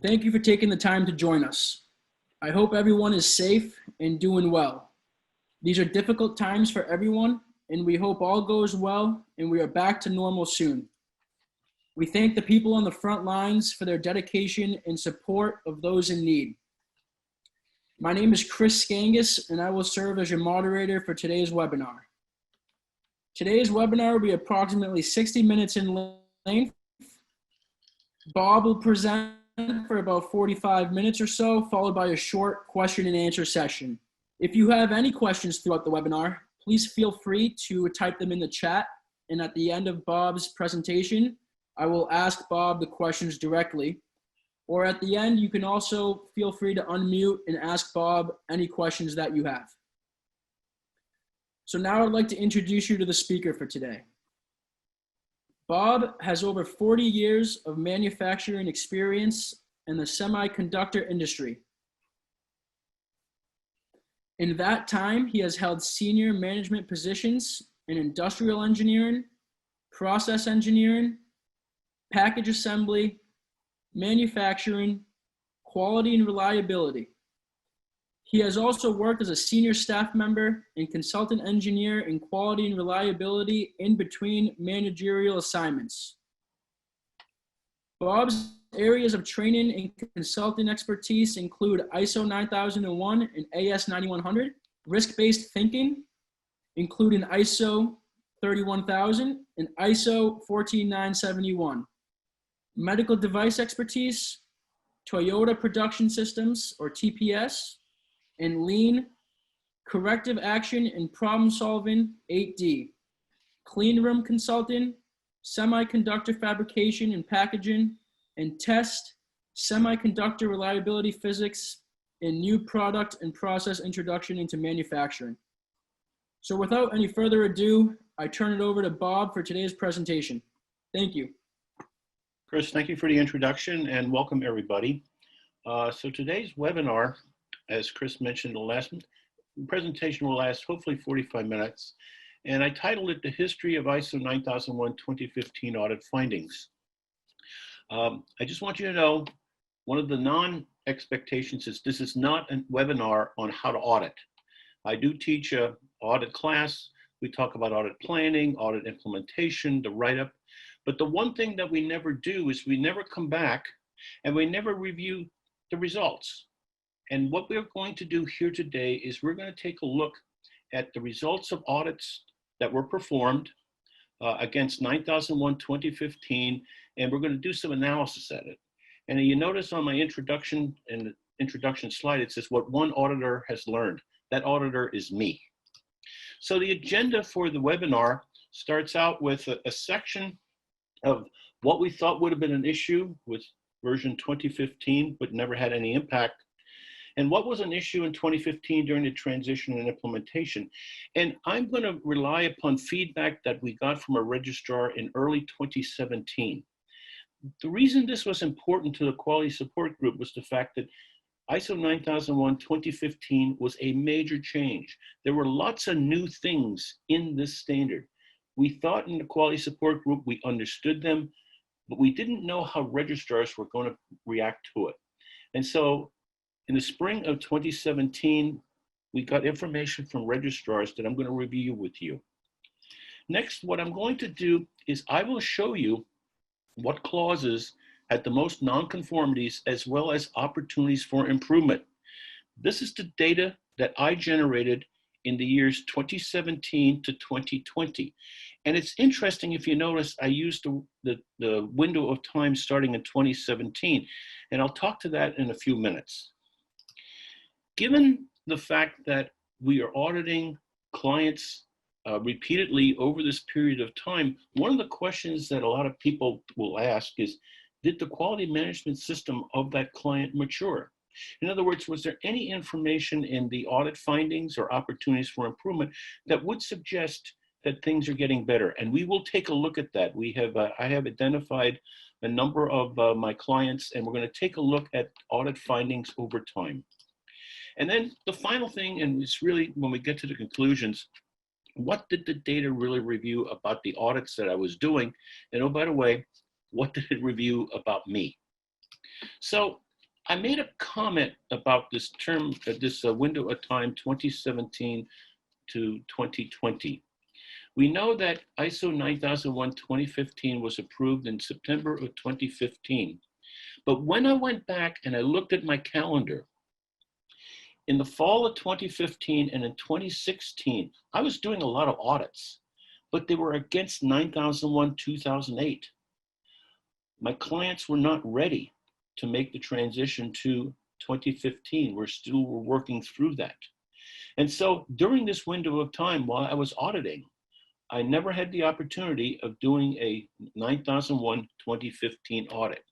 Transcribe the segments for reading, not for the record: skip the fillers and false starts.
Thank you for taking the time to join us. I hope everyone is safe and doing well. These are difficult times for everyone, and we hope all goes well and we are back to normal soon. We thank the people on the front lines for their dedication and support of those in need. My name is Chris Skangas, and I will serve as your moderator for today's webinar. Today's webinar will be approximately 60 minutes in length. Bob will present for about 45 minutes or so, followed by a short question and answer session. If you have any questions throughout the webinar, please feel free to type them in the chat. And at the end of Bob's presentation, I will ask Bob the questions directly. Or at the end, you can also feel free to unmute and ask Bob any questions that you have. So now I'd like to introduce you to the speaker for today. Bob has over 40 years of manufacturing experience in the semiconductor industry. In that time, he has held senior management positions in industrial engineering, process engineering, package assembly, manufacturing, quality and reliability. He has also worked as a senior staff member and consultant engineer in quality and reliability in between managerial assignments. Bob's areas of training and consulting expertise include ISO 9001 and AS 9100, risk-based thinking, including ISO 31000 and ISO 14971, medical device expertise, Toyota Production Systems or TPS, and lean, corrective action and problem solving, 8D, clean room consulting, semiconductor fabrication and packaging, and test, semiconductor reliability physics, and new product and process introduction into manufacturing. So without any further ado, I turn it over to Bob for today's presentation. Thank you. Chris, thank you for the introduction and welcome everybody. So today's webinar, as Chris mentioned, the presentation will last hopefully 45 minutes. And I titled it The History of ISO 9001 2015 Audit Findings. I just want you to know, one of the non-expectations is this is not a webinar on how to audit. I do teach an audit class. We talk about audit planning, audit implementation, the write-up. But the one thing that we never do is we never come back and we never review the results. And what we're going to do here today is we're going to take a look at the results of audits that were performed against 9001 2015, and we're going to do some analysis at it. And you notice on my introduction, in the introduction slide, it says what one auditor has learned. That auditor is me. So the agenda for the webinar starts out with a section of what we thought would have been an issue with version 2015, but never had any impact. And what was an issue in 2015 during the transition and implementation. And I'm going to rely upon feedback that we got from a registrar in early 2017. The reason this was important to the quality support group was the fact that ISO 9001 2015 was a major change. There were lots of new things in this standard. We thought in the quality support group, we understood them, but we didn't know how registrars were going to react to it. And so in the spring of 2017, we got information from registrars that I'm going to review with you. Next, what I'm going to do is I will show you what clauses had the most nonconformities as well as opportunities for improvement. This is the data that I generated in the years 2017 to 2020. And it's interesting, if you notice, I used the window of time starting in 2017, and I'll talk to that in a few minutes. Given the fact that we are auditing clients repeatedly over this period of time, one of the questions that a lot of people will ask is, did the quality management system of that client mature? In other words, was there any information in the audit findings or opportunities for improvement that would suggest that things are getting better? And we will take a look at that. I have identified a number of my clients, and we're going to take a look at audit findings over time. And then the final thing, and it's really when we get to the conclusions, what did the data really review about the audits that I was doing? And oh, by the way, what did it review about me? So I made a comment about this term, this window of time, 2017 to 2020. We know that ISO 9001 2015 was approved in September of 2015. But when I went back and I looked at my calendar, in the fall of 2015 and in 2016, I was doing a lot of audits, but they were against 9001 2008. My clients were not ready to make the transition to 2015. We're still working through that. And so during this window of time while I was auditing, I never had the opportunity of doing a 9001 2015 audit.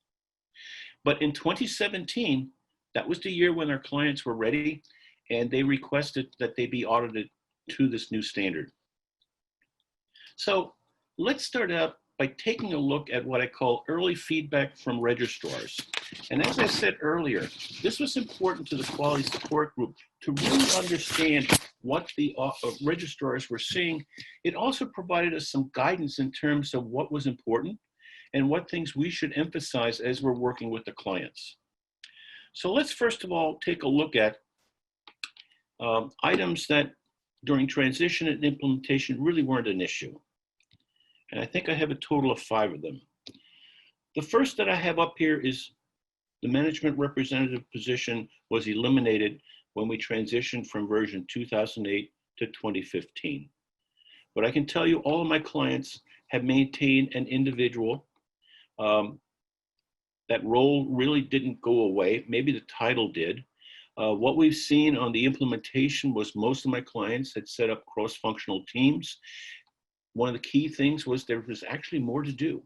But in 2017, that was the year when our clients were ready and they requested that they be audited to this new standard. So let's start out by taking a look at what I call early feedback from registrars. And as I said earlier, this was important to the quality support group to really understand what the registrars were seeing. It also provided us some guidance in terms of what was important and what things we should emphasize as we're working with the clients. So let's first of all take a look at items that during transition and implementation really weren't an issue. And I think I have a total of 5 of them. The first that I have up here is the management representative position was eliminated when we transitioned from version 2008 to 2015. But I can tell you all of my clients have maintained an individual. That role really didn't go away. Maybe the title did. What we've seen on the implementation was most of my clients had set up cross-functional teams. One of the key things was there was actually more to do.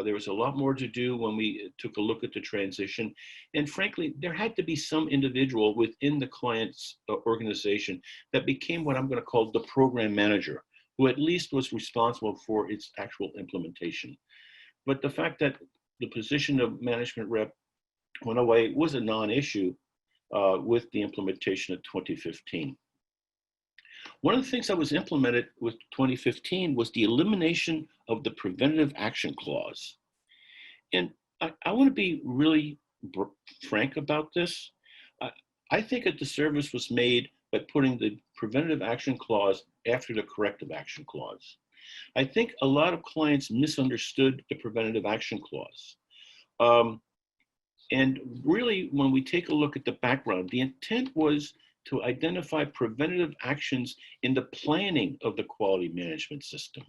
There was a lot more to do when we took a look at the transition. And frankly, there had to be some individual within the client's organization that became what I'm going to call the program manager, who at least was responsible for its actual implementation. But the fact that the position of management rep went away was a non-issue with the implementation of 2015. One of the things that was implemented with 2015 was the elimination of the preventative action clause. And I want to be really frank about this. I think a disservice was made by putting the preventative action clause after the corrective action clause. I think a lot of clients misunderstood the preventative action clause. And really, when we take a look at the background, the intent was to identify preventative actions in the planning of the quality management system.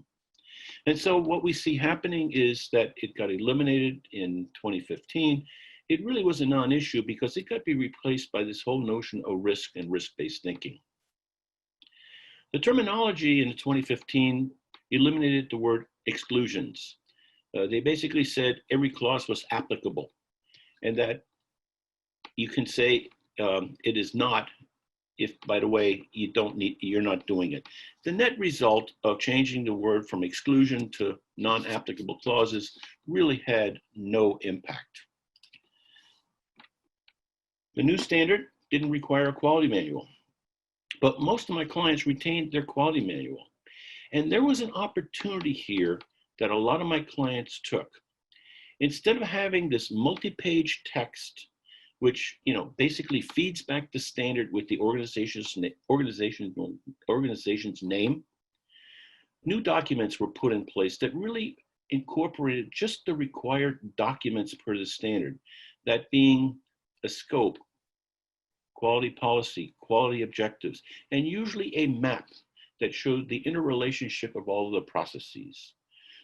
And so what we see happening is that it got eliminated in 2015. It really was a non-issue because it got to be replaced by this whole notion of risk and risk-based thinking. The terminology in 2015 eliminated the word exclusions. They basically said every clause was applicable and that you can say it is not if, by the way, you're not doing it. The net result of changing the word from exclusion to non-applicable clauses really had no impact. The new standard didn't require a quality manual, but most of my clients retained their quality manual. And there was an opportunity here that a lot of my clients took. Instead of having this multi-page text which basically feeds back the standard with the organization's name, new documents were put in place that really incorporated just the required documents per the standard, that being a scope, quality policy, quality objectives, and usually a map that showed the interrelationship of all of the processes.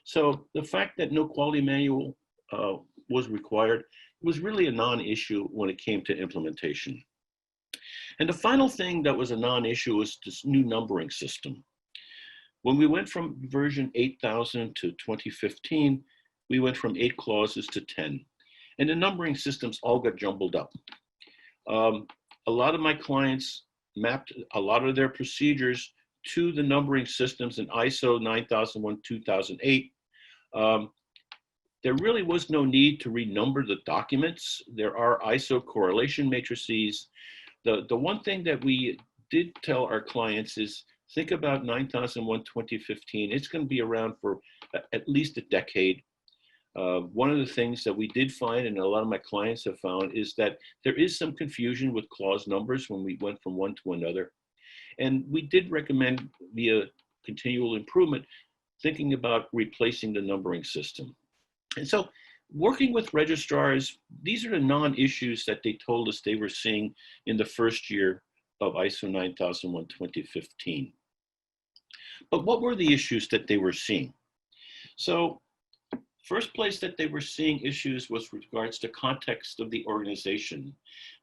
So the fact that no quality manual was required was really a non-issue when it came to implementation. And the final thing that was a non-issue was this new numbering system. When we went from version 8000 to 2015, we went from 8 clauses to 10. And the numbering systems all got jumbled up. A lot of my clients mapped a lot of their procedures to the numbering systems in ISO 9001 2008. There really was no need to renumber the documents. There are ISO correlation matrices. The one thing that we did tell our clients is think about 9001 2015. It's going to be around for at least a decade. One of the things that we did find, and a lot of my clients have found, is that there is some confusion with clause numbers when we went from one to another. And we did recommend via continual improvement, thinking about replacing the numbering system. And so working with registrars, these are the non-issues that they told us they were seeing in the first year of ISO 9001 2015. But what were the issues that they were seeing? So first place that they were seeing issues was with regards to context of the organization,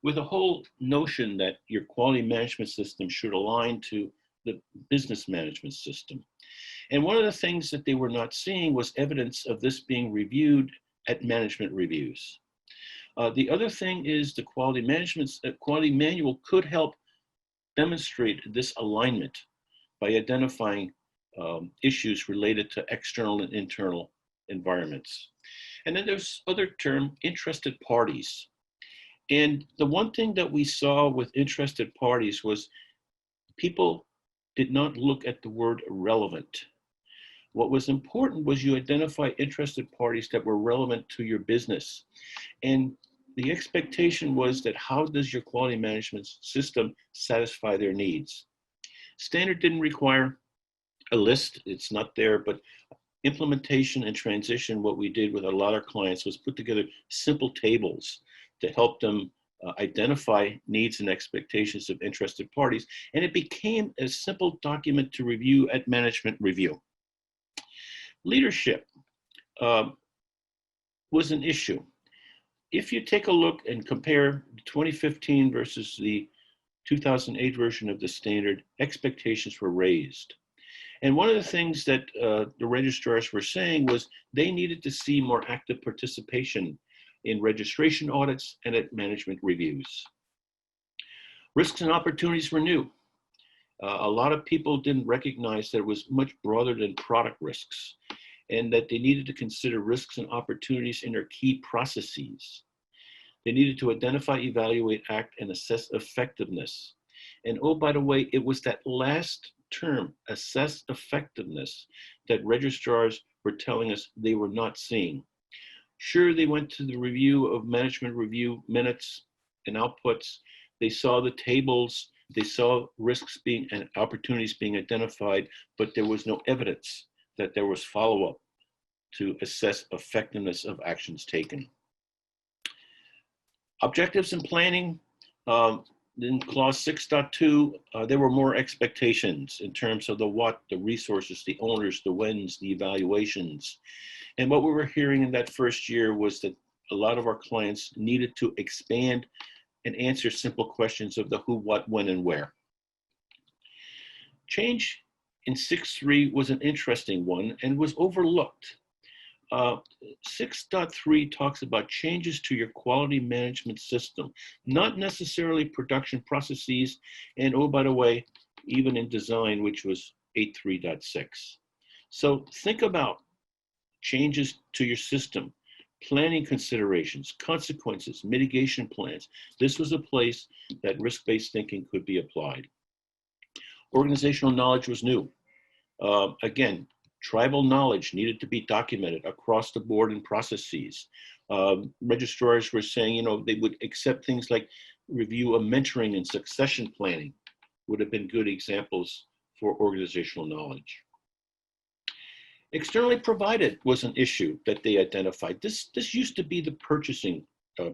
with a whole notion that your quality management system should align to the business management system. And one of the things that they were not seeing was evidence of this being reviewed at management reviews. The other thing is the quality manual could help demonstrate this alignment by identifying issues related to external and internal environments. And then there's other term, interested parties. And the one thing that we saw with interested parties was people did not look at the word relevant. What was important was you identify interested parties that were relevant to your business. And the expectation was that how does your quality management system satisfy their needs? Standard didn't require a list, it's not there, but implementation and transition, what we did with a lot of clients was put together simple tables to help them identify needs and expectations of interested parties. And it became a simple document to review at management review. Leadership was an issue. If you take a look and compare 2015 versus the 2008 version of the standard, expectations were raised. And one of the things that the registrars were saying was they needed to see more active participation in registration audits and at management reviews. Risks and opportunities were new. A lot of people didn't recognize that it was much broader than product risks, and that they needed to consider risks and opportunities in their key processes. They needed to identify, evaluate, act, and assess effectiveness. And oh, by the way, it was that last term, assess effectiveness, that registrars were telling us they were not seeing. Sure, they went to the review of management review minutes and outputs. They saw the tables, they saw risks being and opportunities being identified, but there was no evidence that there was follow-up to assess effectiveness of actions taken. Objectives and planning, in clause 6.2, there were more expectations in terms of the what, the resources, the owners, the whens, the evaluations. And what we were hearing in that first year was that a lot of our clients needed to expand and answer simple questions of the who, what, when, and where. Change in 6.3 was an interesting one and was overlooked. 6.3 talks about changes to your quality management system, not necessarily production processes, and oh, by the way, even in design, which was 8.3.6. So think about changes to your system, planning considerations, consequences, mitigation plans. This was a place that risk-based thinking could be applied. Organizational knowledge was new. Again, tribal knowledge needed to be documented across the board in processes. Registrars were saying, you know, they would accept things like review of mentoring and succession planning would have been good examples for organizational knowledge. Externally provided was an issue that they identified. This used to be the purchasing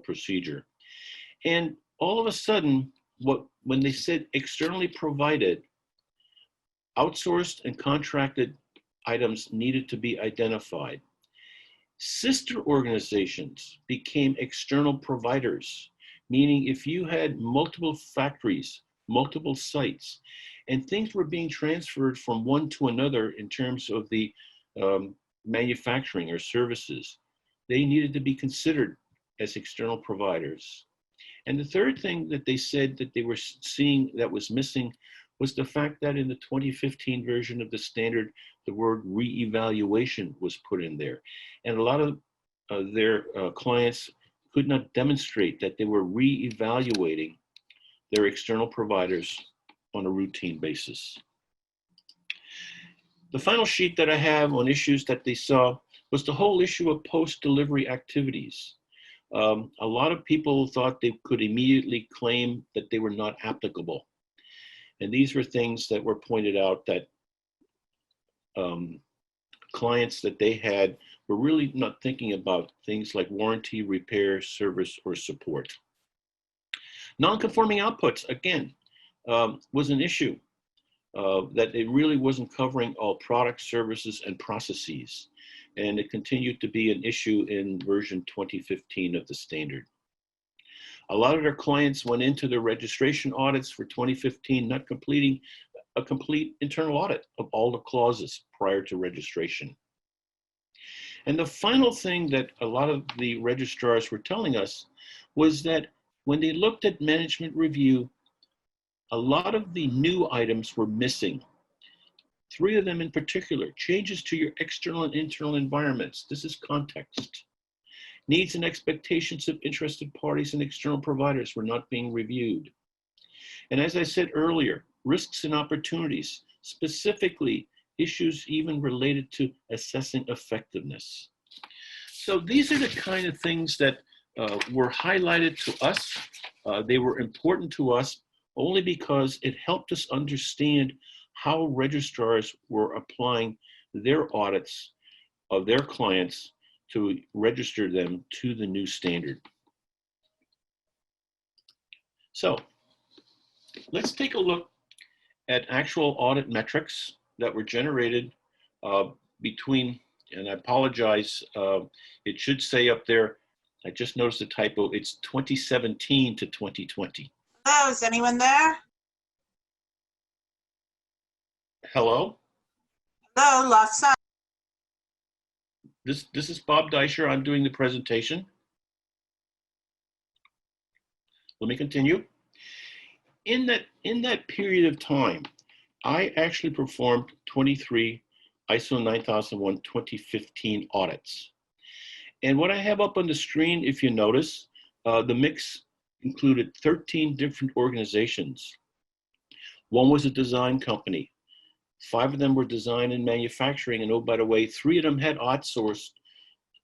procedure. And all of a sudden, when they said externally provided, outsourced and contracted items needed to be identified. Sister organizations became external providers, meaning if you had multiple factories, multiple sites, and things were being transferred from one to another in terms of the manufacturing or services, they needed to be considered as external providers. And the third thing that they said that they were seeing that was missing was the fact that in the 2015 version of the standard, the word re-evaluation was put in there. And a lot of their clients could not demonstrate that they were re-evaluating their external providers on a routine basis. The final sheet that I have on issues that they saw was the whole issue of post-delivery activities. A lot of people thought they could immediately claim that they were not applicable. And these were things that were pointed out that clients that they had were really not thinking about things like warranty, repair, service, or support. Non-conforming outputs, again, was an issue that it really wasn't covering all products, services, and processes. And it continued to be an issue in version 2015 of the standard. A lot of their clients went into their registration audits for 2015 not completing a complete internal audit of all the clauses prior to registration. And the final thing that a lot of the registrars were telling us was that when they looked at management review, a lot of the new items were missing. 3 of them in particular: changes to your external and internal environments. This is context. Needs and expectations of interested parties and external providers were not being reviewed. And as I said earlier, risks and opportunities, specifically issues even related to assessing effectiveness. So these are the kind of things that were highlighted to us. They were important to us only because it helped us understand how registrars were applying their audits of their clients to register them to the new standard. So let's take a look at actual audit metrics that were generated between, and I apologize, it should say up there, I just noticed a typo, it's 2017 to 2020. Hello, is anyone there? Hello? Hello, lost sound. This is Bob Deysher. I'm doing the presentation. Let me continue. In that period of time, I actually performed 23 ISO 9001 2015 audits. And what I have up on the screen, if you notice, the mix included 13 different organizations. 1 was a design company. 5 of them were design and manufacturing, and oh, by the way, 3 of them had outsourced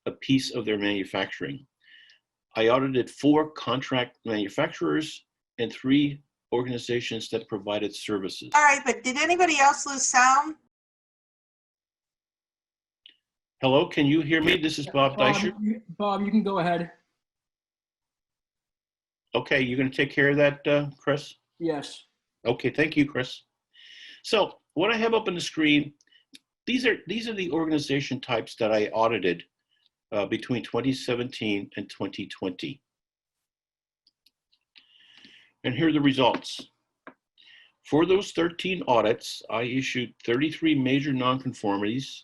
a piece of their manufacturing. I audited 4 contract manufacturers and 3 organizations that provided services. All right, but did anybody else lose sound? Hello, can you hear me? This is Bob Deysher. Bob, you can go ahead. Okay, you're going to take care of that, Chris? Yes. Okay, thank you, Chris. So what I have up on the screen, these are the organization types that I audited between 2017 and 2020. And here are the results. For those 13 audits, I issued 33 major nonconformities,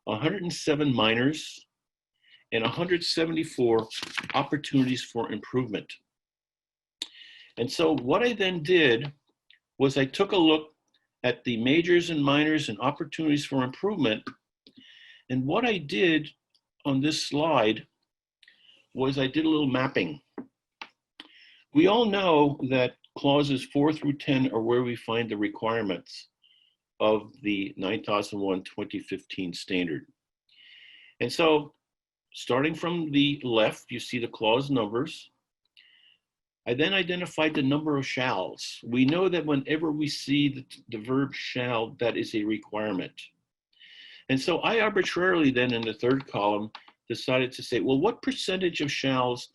107 minors, and 174 opportunities for improvement. And so what I then did was I took a look at the majors and minors and opportunities for improvement. And what I did on this slide was I did a little mapping. We all know that clauses 4 through 10 are where we find the requirements of the 9001 2015 standard. And so starting from the left, you see the clause numbers. I then identified the number of shalls. We know that whenever we see the verb shall, that is a requirement. And so I arbitrarily then in the 3rd column decided to say, well, what percentage of shalls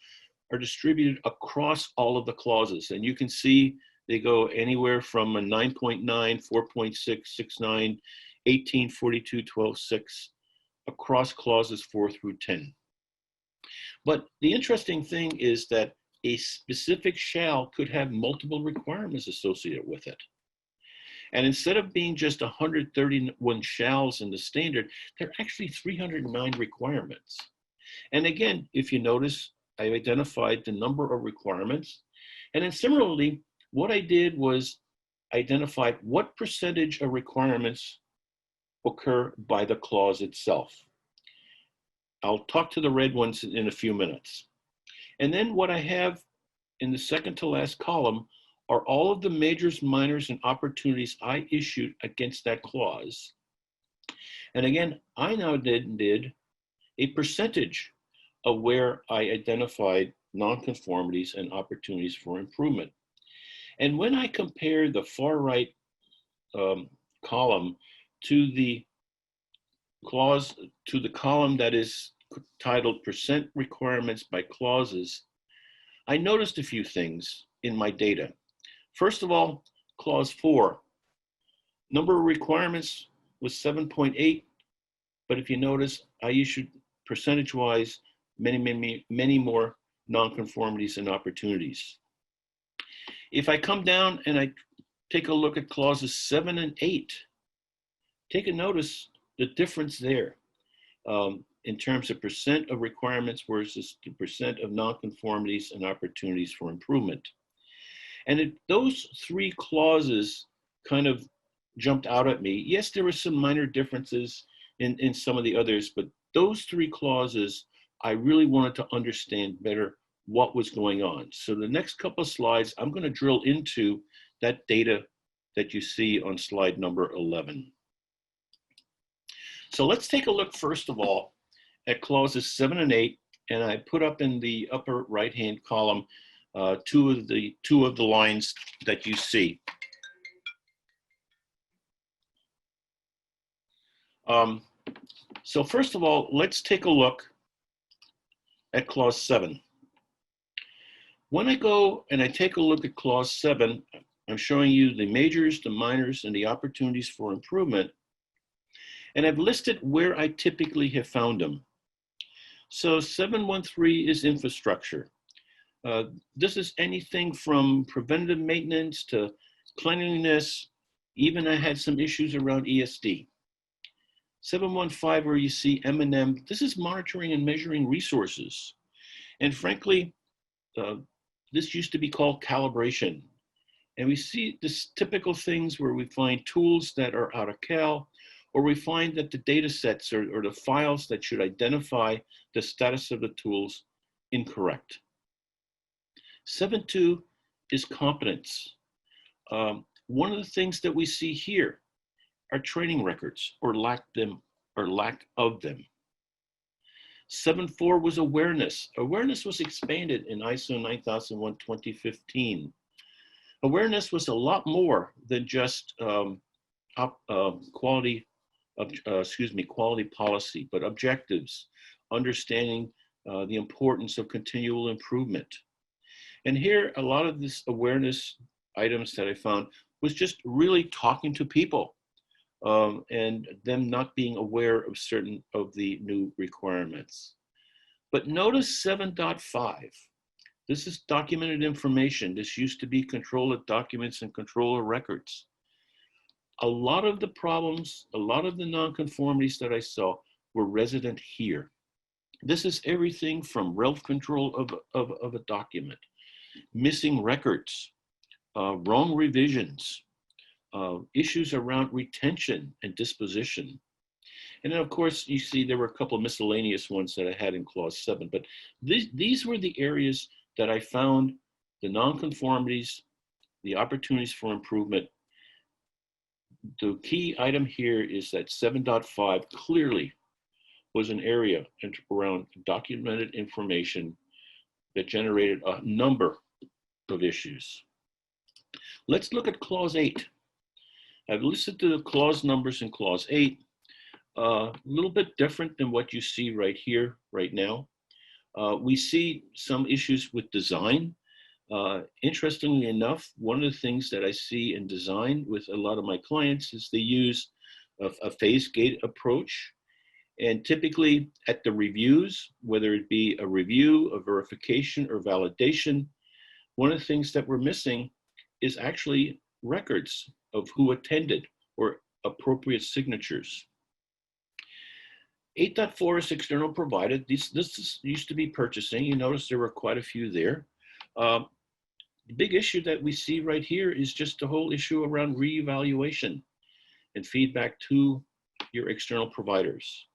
are distributed across all of the clauses? And you can see they go anywhere from a 9.9, 4.6, 6.9, 18, 42, 12, 6, across clauses 4 through 10. But the interesting thing is that a specific shall could have multiple requirements associated with it. And instead of being just 131 shalls in the standard, there are actually 309 requirements. And again, if you notice, I identified the number of requirements. And then similarly, what I did was identify what percentage of requirements occur by the clause itself. I'll talk to the red ones in a few minutes. And then what I have in the second to last column are all of the majors, minors, and opportunities I issued against that clause. And again, I now did a percentage of where I identified nonconformities and opportunities for improvement. And when I compare the far right column to the column that is titled percent requirements by clauses, I noticed a few things in my data. First of all, clause 4, number of requirements was 7.8, but if you notice, I issued percentage-wise many more nonconformities and opportunities. If I come down and I take a look at clauses 7 and 8, take a notice the difference there in terms of percent of requirements versus the percent of nonconformities and opportunities for improvement. And those three clauses kind of jumped out at me. Yes, there were some minor differences in some of the others, but those three clauses, I really wanted to understand better what was going on. So the next couple of slides, I'm going to drill into that data that you see on slide number 11. So let's take a look first of all at clauses 7 and 8, and I put up in the upper right-hand column two of the lines that you see. So first of all, let's take a look at clause 7. When I go and I take a look at clause 7, I'm showing you the majors, the minors, and the opportunities for improvement. And I've listed where I typically have found them. So 713 is infrastructure. This is anything from preventative maintenance to cleanliness. Even I had some issues around ESD. 715, where you see M&M, this is monitoring and measuring resources. And frankly, this used to be called calibration. And we see this typical things where we find tools that are out of cal, or we find that the data sets or the files that should identify the status of the tools incorrect. 7.2 is competence. One of the things that we see here are training records or lack of them. 7.4 was awareness. Awareness was expanded in ISO 9001 2015. Awareness was a lot more than just quality policy, but objectives, understanding the importance of continual improvement. And here, a lot of this awareness items that I found was just really talking to people and them not being aware of certain of the new requirements. But notice 7.5. This is documented information. This used to be control of documents and control of records. A lot of the problems, a lot of the nonconformities that I saw were resident here. This is everything from RELF control of a document, missing records, wrong revisions, issues around retention and disposition. And then of course, you see there were a couple of miscellaneous ones that I had in clause 7, but these were the areas that I found the nonconformities, the opportunities for improvement. The key item here is that 7.5 clearly was an area around documented information that generated a number of issues. Let's look at clause 8. I've listed the clause numbers in clause 8, a little bit different than what you see right here, right now. We see some issues with design. Interestingly enough, one of the things that I see in design with a lot of my clients is they use a phase gate approach. And typically at the reviews, whether it be a review, a verification, or validation, one of the things that we're missing is actually records of who attended or appropriate signatures. 8.4 is external provided. This used to be purchasing. You notice there were quite a few there. The big issue that we see right here is just the whole issue around reevaluation and feedback to your external providers.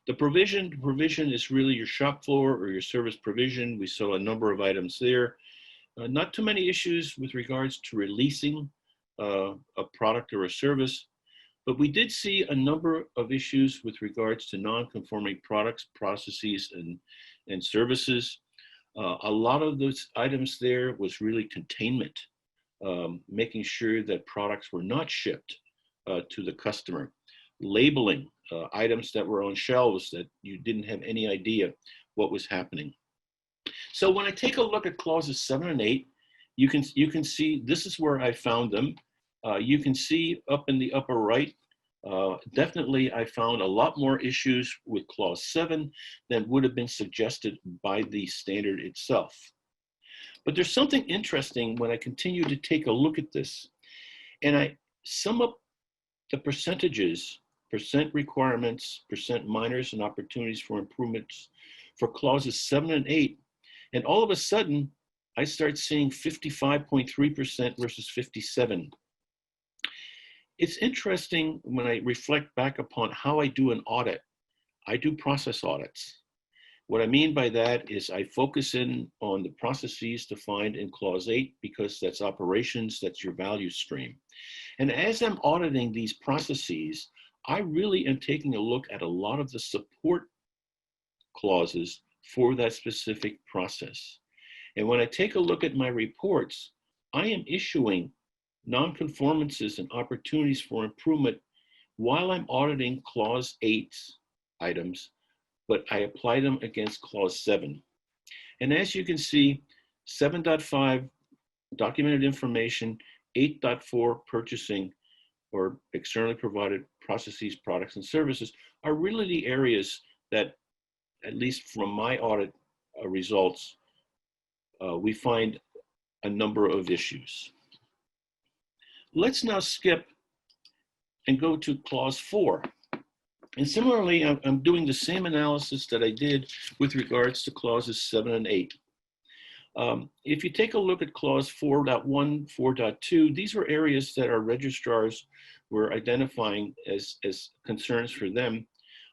The provision is really your shop floor or your service provision. We saw a number of items there. Not too many issues with regards to releasing a product or a service. But we did see a number of issues with regards to non-conforming products, processes, and services. A lot of those items there was really containment, making sure that products were not shipped to the customer. Labeling items that were on shelves that you didn't have any idea what was happening. So when I take a look at clauses 7 and 8, you can see this is where I found them. You can see up in the upper right, definitely I found a lot more issues with clause 7 than would have been suggested by the standard itself. But there's something interesting when I continue to take a look at this, and I sum up the percentages, percent requirements, percent minors, and opportunities for improvements for clauses 7 and 8. And all of a sudden, I start seeing 55.3% versus 57. It's interesting when I reflect back upon how I do an audit. I do process audits. What I mean by that is I focus in on the processes defined in clause 8 because that's operations, that's your value stream. And as I'm auditing these processes, I really am taking a look at a lot of the support clauses for that specific process. And when I take a look at my reports, I am issuing non-conformances and opportunities for improvement while I'm auditing clause 8 items, but I apply them against clause 7. And as you can see, 7.5 documented information, 8.4 purchasing or externally provided processes, products, and services are really the areas that, at least from my audit results, we find a number of issues. Let's now skip and go to clause 4. And similarly, I'm doing the same analysis that I did with regards to clauses 7 and 8. If you take a look at clause 4.1, 4.2, these were areas that our registrars were identifying as concerns for them.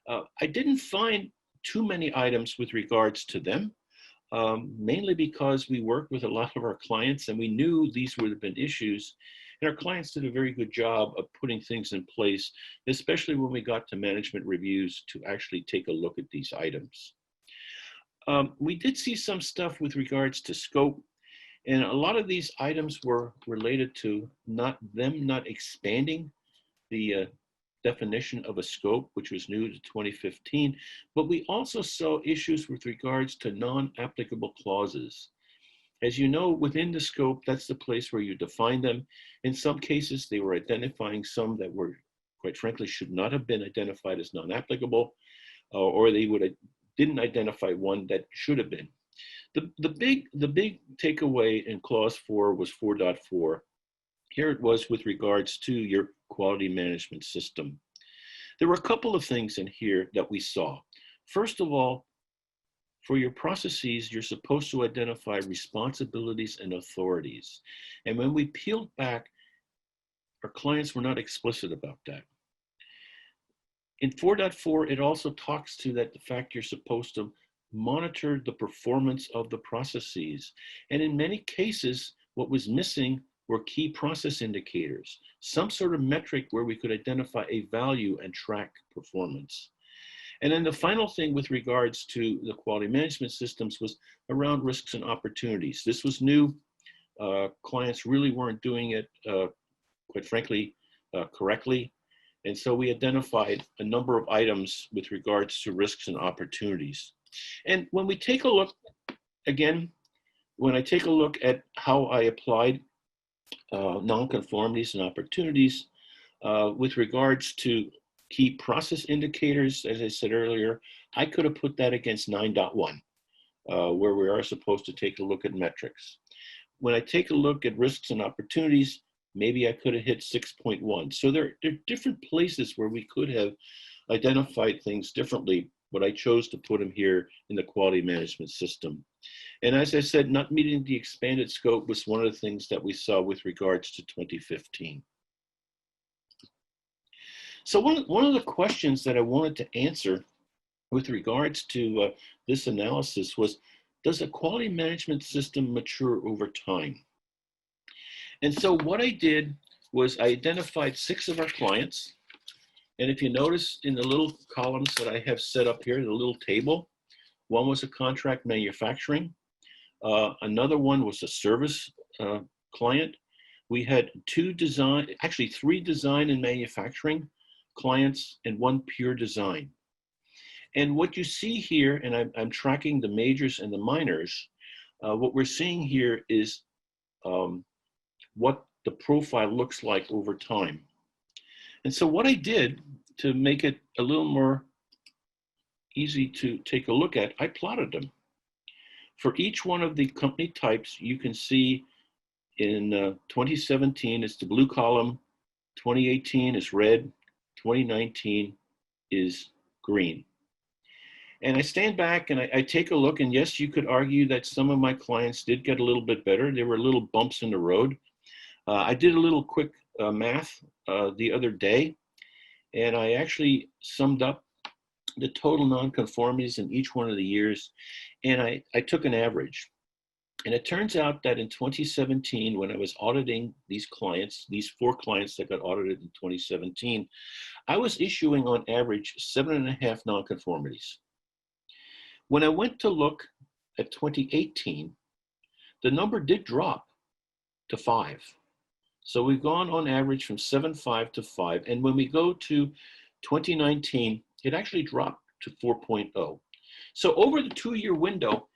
I didn't find too many items with regards to them, mainly because we worked with a lot of our clients and we knew these would have been issues. And our clients did a very good job of putting things in place, especially when we got to management reviews to actually take a look at these items. We did see some stuff with regards to scope, and a lot of these items were related to not expanding the definition of a scope, which was new to 2015, but we also saw issues with regards to non-applicable clauses. As you know, within the scope, that's the place where you define them. In some cases, they were identifying some that were, quite frankly, should not have been identified as non-applicable, or they didn't identify one that should have been. The big takeaway in clause 4 was 4.4. Here it was with regards to your quality management system. There were a couple of things in here that we saw. First of all, for your processes, you're supposed to identify responsibilities and authorities. And when we peeled back, our clients were not explicit about that. In 4.4, it also talks to that the fact you're supposed to monitor the performance of the processes. And in many cases, what was missing were key process indicators, some sort of metric where we could identify a value and track performance. And then the final thing with regards to the quality management systems was around risks and opportunities. This was new. Clients really weren't doing it, quite frankly, correctly. And so we identified a number of items with regards to risks and opportunities. And when we take a look, again, when I take a look at how I applied nonconformities and opportunities with regards to key process indicators, as I said earlier, I could have put that against 9.1, where we are supposed to take a look at metrics. When I take a look at risks and opportunities, maybe I could have hit 6.1. So there are different places where we could have identified things differently, but I chose to put them here in the quality management system. And as I said, not meeting the expanded scope was one of the things that we saw with regards to 2015. So one of the questions that I wanted to answer with regards to this analysis was, does a quality management system mature over time? And so what I did was I identified 6 of our clients, And if you notice in the little columns that I have set up here, the little table, one was a contract manufacturing. Another one was a service client. We had three design and manufacturing clients and one pure design. And what you see here, and I'm tracking the majors and the minors, what we're seeing here is what the profile looks like over time. And so what I did to make it a little more easy to take a look at, I plotted them. For each one of the company types, you can see in 2017, it's the blue column, 2018 is red, 2019 is green. And I stand back and I take a look, and yes, you could argue that some of my clients did get a little bit better. There were little bumps in the road. I did a little quick math the other day, and I actually summed up the total nonconformities in each one of the years, and I took an average. And it turns out that in 2017, when I was auditing these clients, these 4 clients that got audited in 2017, I was issuing on average 7.5 nonconformities. When I went to look at 2018, the number did drop to 5. So we've gone on average from 7.5 to 5. And when we go to 2019, it actually dropped to 4.0. So over the 2-year window,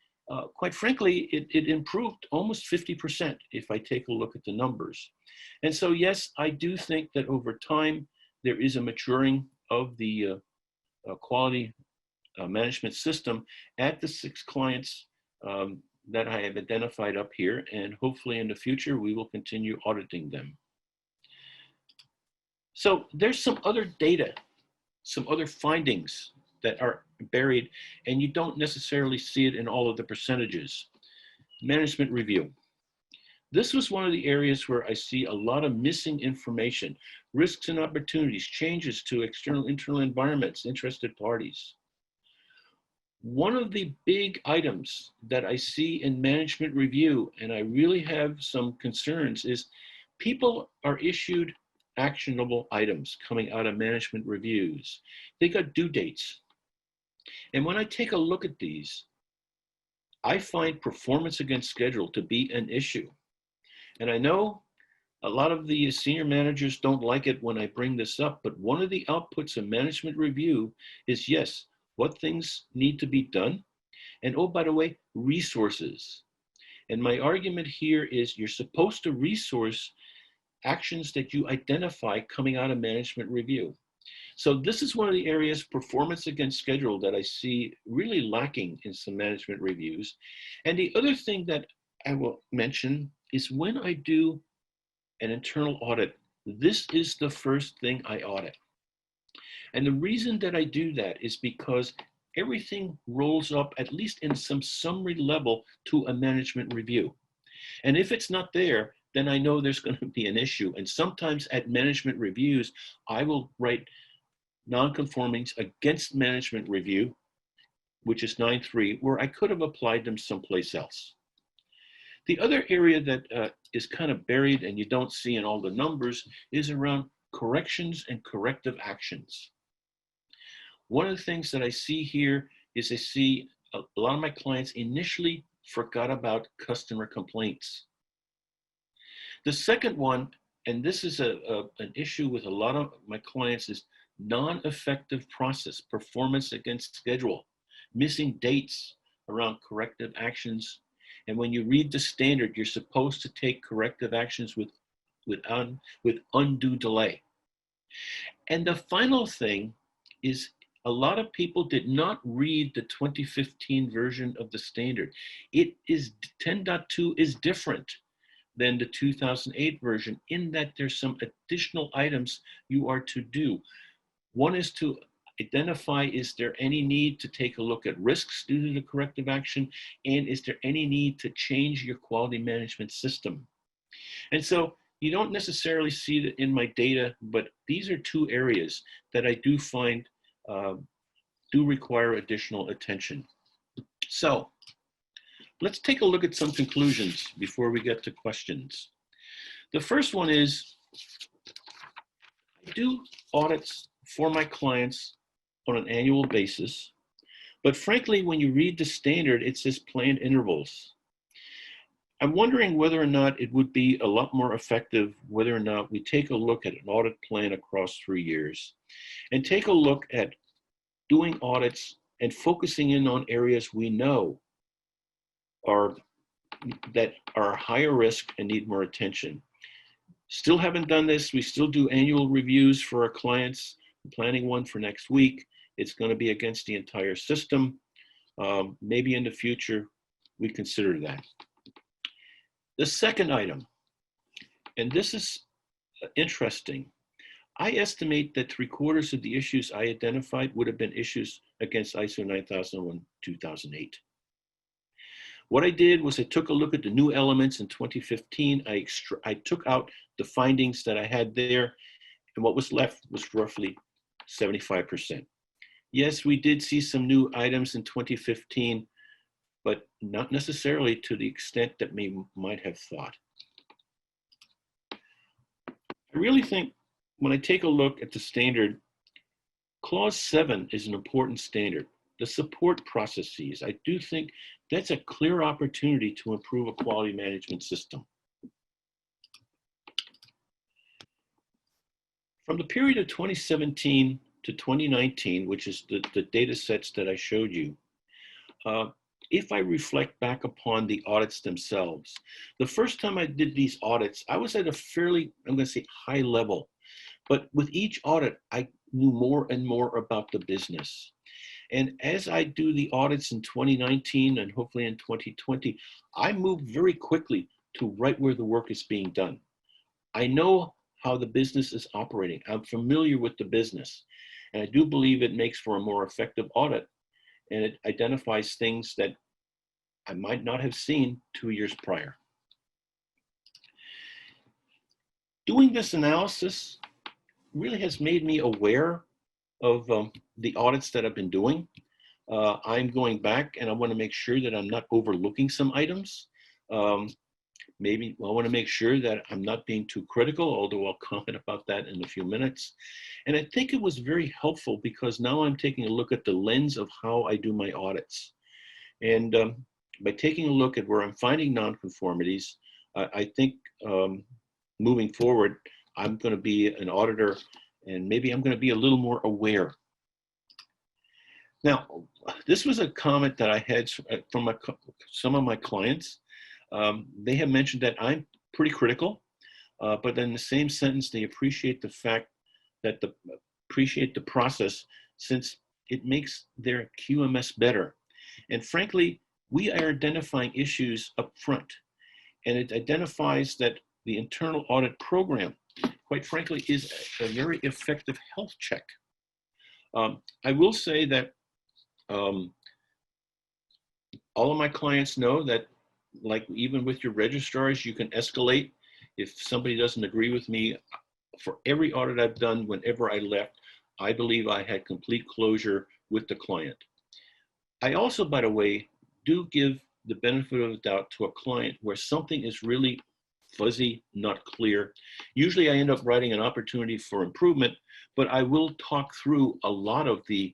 quite frankly, it improved almost 50% if I take a look at the numbers. And so, yes, I do think that over time, there is a maturing of the quality management system at the 6 clients that I have identified up here. And hopefully in the future, we will continue auditing them. So there's some other data, some other findings that are buried, and you don't necessarily see it in all of the percentages. Management review. This was one of the areas where I see a lot of missing information, risks and opportunities, changes to external, internal environments, interested parties. One of the big items that I see in management review, and I really have some concerns, is people are issued actionable items coming out of management reviews. They got due dates. And when I take a look at these, I find performance against schedule to be an issue. And I know a lot of the senior managers don't like it when I bring this up, but one of the outputs of management review is, yes, what things need to be done. And oh, by the way, resources. And my argument here is you're supposed to resource actions that you identify coming out of management review. So this is one of the areas, performance against schedule, that I see really lacking in some management reviews. And the other thing that I will mention is when I do an internal audit, this is the first thing I audit. And the reason that I do that is because everything rolls up, at least in some summary level, to a management review. And if it's not there, then I know there's going to be an issue. And sometimes at management reviews, I will write nonconformings against management review, which is 9.3, where I could have applied them someplace else. The other area that is kind of buried and you don't see in all the numbers is around corrections and corrective actions. One of the things that I see here is I see a lot of my clients initially forgot about customer complaints. The second one, and this is an issue with a lot of my clients, is non-effective process, performance against schedule, missing dates around corrective actions. And when you read the standard, you're supposed to take corrective actions with undue delay. And the final thing is a lot of people did not read the 2015 version of the standard. It is 10.2 is different than the 2008 version in that there's some additional items you are to do. One is to identify, is there any need to take a look at risks due to the corrective action? And is there any need to change your quality management system? And so you don't necessarily see that in my data, but these are 2 areas that I do find do require additional attention. So let's take a look at some conclusions before we get to questions. The first one is, I do audits for my clients on an annual basis. But frankly, when you read the standard, it says planned intervals. I'm wondering whether or not it would be a lot more effective whether or not we take a look at an audit plan across 3 years and take a look at doing audits and focusing in on areas we know are higher risk and need more attention. Still haven't done this. We still do annual reviews for our clients. I'm planning one for next week. It's going to be against the entire system. Maybe in the future, we consider that. The second item, and this is interesting. I estimate that 3/4 of the issues I identified would have been issues against ISO 9001-2008. What I did was I took a look at the new elements in 2015. I took out the findings that I had there, and what was left was roughly 75%. Yes, we did see some new items in 2015, but not necessarily to the extent that we might have thought. I really think when I take a look at the standard, Clause 7 is an important standard. The support processes, I do think that's a clear opportunity to improve a quality management system. From the period of 2017 to 2019, which is the data sets that I showed you, if I reflect back upon the audits themselves, the first time I did these audits, I was at a fairly, I'm going to say, high level. But with each audit, I knew more and more about the business. And as I do the audits in 2019 and hopefully in 2020, I move very quickly to right where the work is being done. I know how the business is operating. I'm familiar with the business. And I do believe it makes for a more effective audit. And it identifies things that I might not have seen 2 years prior. Doing this analysis really has made me aware of the audits that I've been doing. I'm going back and I want to make sure that I'm not overlooking some items. Maybe I want to make sure that I'm not being too critical, although I'll comment about that in a few minutes. And I think it was very helpful because now I'm taking a look at the lens of how I do my audits. And by taking a look at where I'm finding nonconformities, I think moving forward, I'm going to be an auditor and maybe I'm going to be a little more aware. Now, this was a comment that I had from some of my clients. They have mentioned that I'm pretty critical, but in the same sentence, they appreciate the fact that appreciate the process since it makes their QMS better. And frankly, we are identifying issues up front, and it identifies that the internal audit program, quite frankly, is a very effective health check. I will say that all of my clients know that, like even with your registrars, you can escalate. If somebody doesn't agree with me, for every audit I've done, whenever I left, I believe I had complete closure with the client. I also, by the way, do give the benefit of the doubt to a client where something is really fuzzy, not clear. Usually I end up writing an opportunity for improvement, but I will talk through a lot of the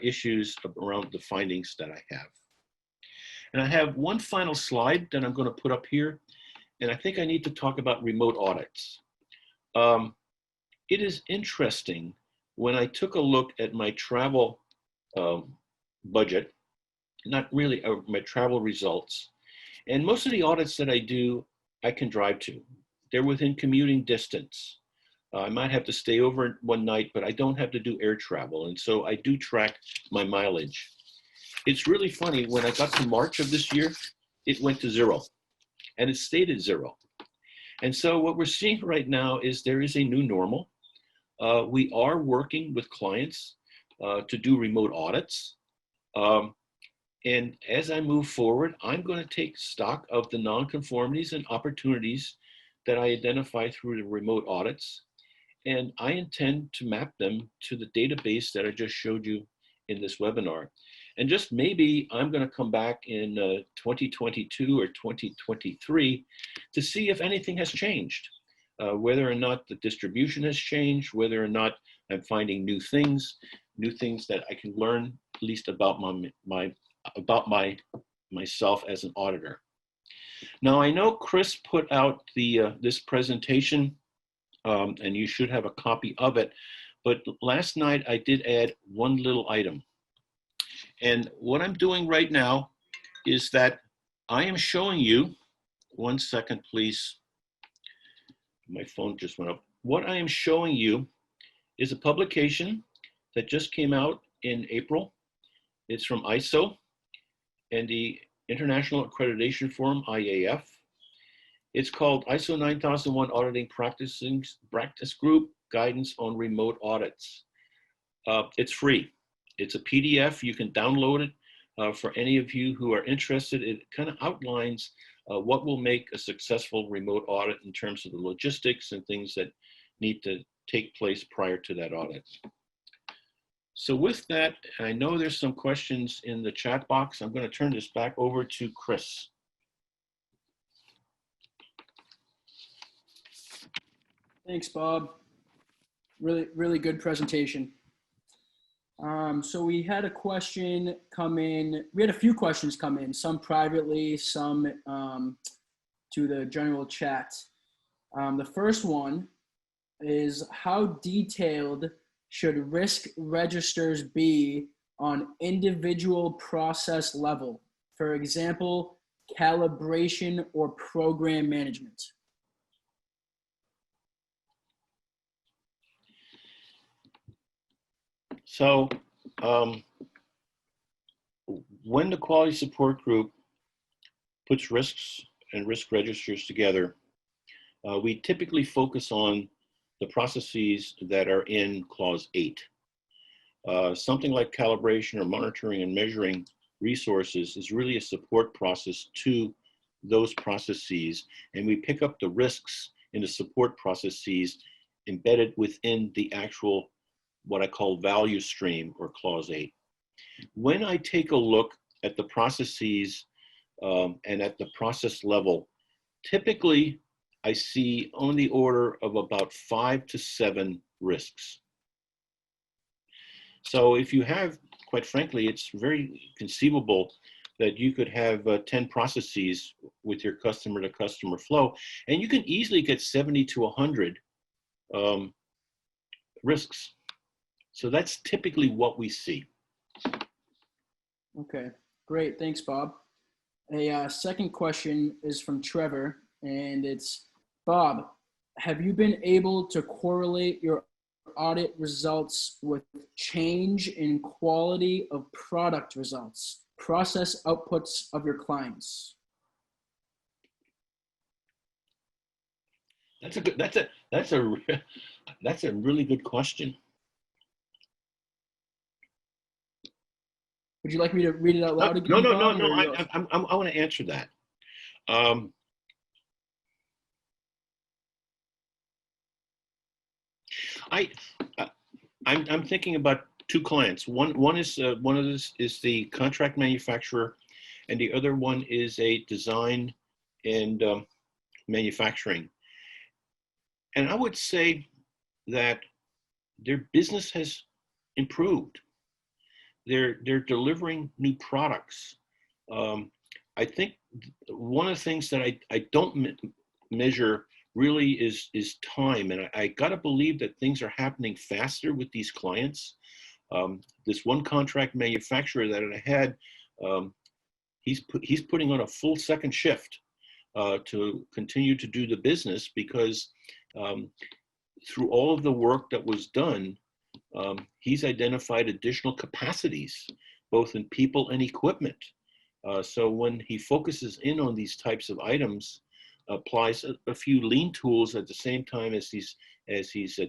issues around the findings that I have. And I have one final slide that I'm going to put up here, and I think I need to talk about remote audits. It is interesting when I took a look at my travel budget, not really my travel results, and most of the audits that I do, I can drive to. They're within commuting distance. I might have to stay over one night, but I don't have to do air travel, and so I do track my mileage. It's really funny, when I got to March of this year, it went to 0, and it stayed at 0. And so what we're seeing right now is there is a new normal. We are working with clients to do remote audits. And as I move forward, I'm going to take stock of the nonconformities and opportunities that I identify through the remote audits. And I intend to map them to the database that I just showed you in this webinar. And just maybe I'm going to come back in 2022 or 2023 to see if anything has changed, whether or not the distribution has changed, whether or not I'm finding new things that I can learn at least about myself as an auditor. Now I know Chris put out this presentation, and you should have a copy of it. But last night I did add one little item. And what I'm doing right now is that I am showing you, one second, please. My phone just went up. What I am showing you is a publication that just came out in April. It's from ISO and the International Accreditation Forum, IAF. It's called ISO 9001 Auditing Practice Group Guidance on Remote Audits. It's free. It's a PDF. You can download it for any of you who are interested. It kind of outlines what will make a successful remote audit in terms of the logistics and things that need to take place prior to that audit. So with that, I know there's some questions in the chat box. I'm going to turn this back over to Chris. Thanks, Bob. Really good presentation. So we had a question come in. We had a few questions come in, some privately, some to the general chat. The first one is, how detailed should risk registers be on individual process level? For example, calibration or program management. So when the quality support group puts risks and risk registers together, we typically focus on the processes that are in Clause 8. Something like calibration or monitoring and measuring resources is really a support process to those processes, and we pick up the risks in the support processes embedded within the actual, what I call value stream, or Clause 8. When I take a look at the processes and at the process level, typically I see on the order of about 5 to 7 risks. So if you have, quite frankly, it's very conceivable that you could have 10 processes with your customer to customer flow, and you can easily get 70 to 100 risks. So that's typically what we see. Okay, great. Thanks, Bob. A second question is from Trevor, and it's, Bob, have you been able to correlate your audit results with change in quality of product results, process outputs of your clients? That's a really good question. Would you like me to read it out loud again? No. I want to answer that. I'm thinking about two clients. One is the contract manufacturer, and the other one is a design and manufacturing. And I would say that their business has improved. They're delivering new products. I think one of the things that I don't measure really is time, and I gotta believe that things are happening faster with these clients. This one contract manufacturer that I had, he's putting on a full second shift to continue to do the business, because through all of the work that was done, he's identified additional capacities, both in people and equipment. So when he focuses in on these types of items, applies a few lean tools at the same time as he's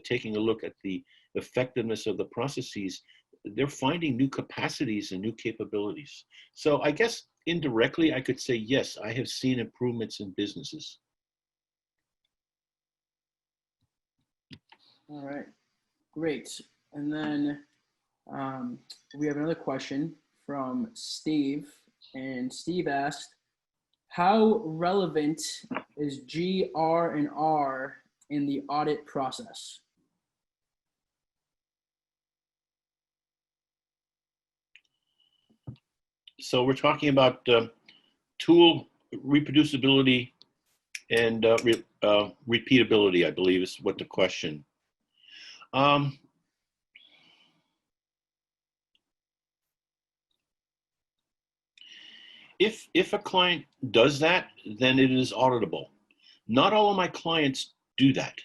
taking a look at the effectiveness of the processes, they're finding new capacities and new capabilities. So I guess indirectly, I could say, yes, I have seen improvements in businesses. All right, great. And then we have another question from Steve, and Steve asked, how relevant is GR&R in the audit process? So we're talking about tool reproducibility and repeatability, I believe is what the question. If a client does that, then it is auditable. Not all of my clients do that.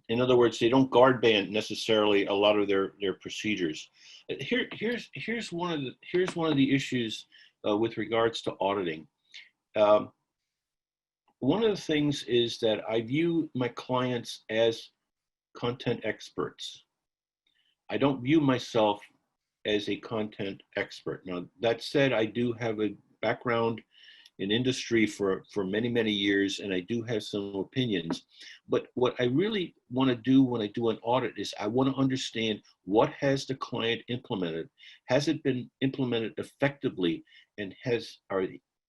In other words, they don't guard band necessarily a lot of their procedures. Here's one of the issues with regards to auditing. One of the things is that I view my clients as content experts. I don't view myself as a content expert. Now, that said, I do have a background in industry for many, many years, and I do have some opinions. But what I really want to do when I do an audit is I want to understand what has the client implemented. Has it been implemented effectively, and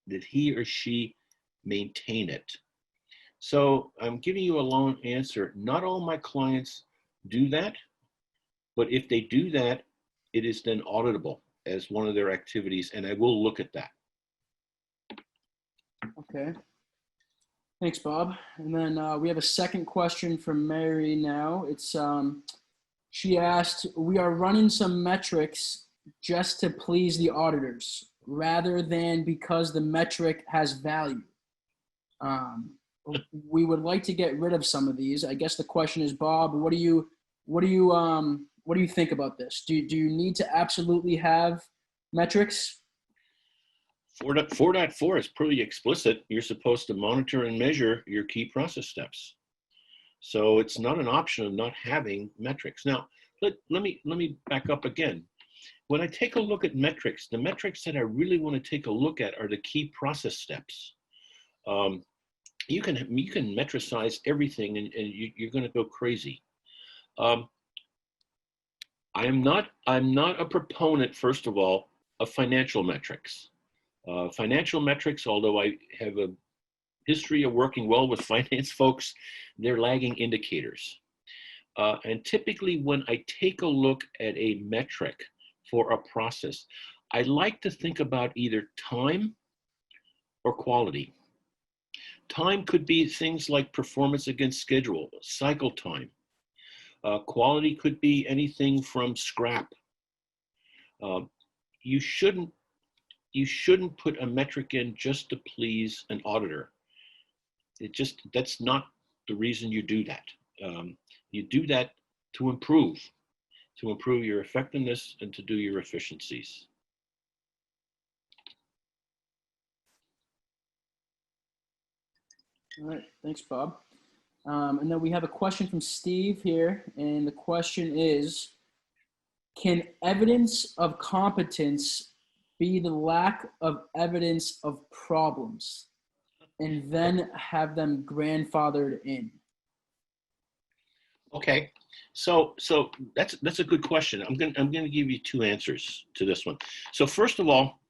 did he or she maintain it? So I'm giving you a long answer. Not all my clients do that, but if they do that, it is then auditable as one of their activities, and I will look at that. Okay. Thanks, Bob. And then we have a second question from Mary now. It's she asked, we are running some metrics just to please the auditors rather than because the metric has value. We would like to get rid of some of these. I guess the question is, Bob, what do you think about this? Do you need to absolutely have metrics? 4.4 is pretty explicit. You're supposed to monitor and measure your key process steps. So it's not an option of not having metrics. Now, let me back up again. When I take a look at metrics, the metrics that I really want to take a look at are the key process steps. You can metricize everything, and you're going to go crazy. I'm not a proponent, first of all, of financial metrics. Financial metrics, although I have a history of working well with finance folks, they're lagging indicators. And typically when I take a look at a metric for a process, I like to think about either time or quality. Time could be things like performance against schedule, cycle time. Quality could be anything from scrap. You shouldn't put a metric in just to please an auditor. That's not the reason you do that. You do that to improve your effectiveness and to do your efficiencies. All right, thanks, Bob. And then we have a question from Steve here, and the question is, can evidence of competence be the lack of evidence of problems and then have them grandfathered in? Okay, so that's a good question. I'm gonna give you two answers to this one. So first of all,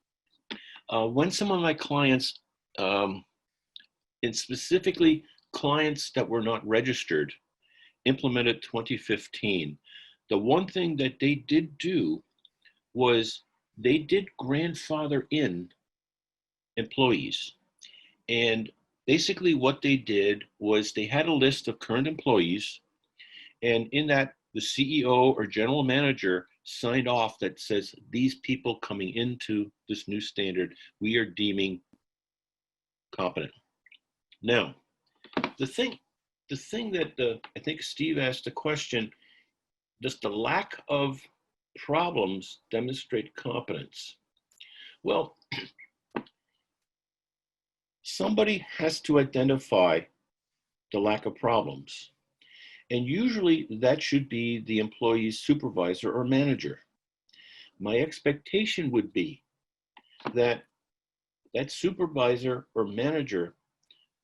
when some of my clients, and specifically clients that were not registered, implemented 2015, the one thing that they did do was they did grandfather in employees. And basically what they did was they had a list of current employees, and in that the CEO or general manager signed off that says these people coming into this new standard we are deeming competent. Now, the thing that I think Steve asked the question, does the lack of problems demonstrate competence? Well, somebody has to identify the lack of problems. And usually that should be the employee's supervisor or manager. My expectation would be that that supervisor or manager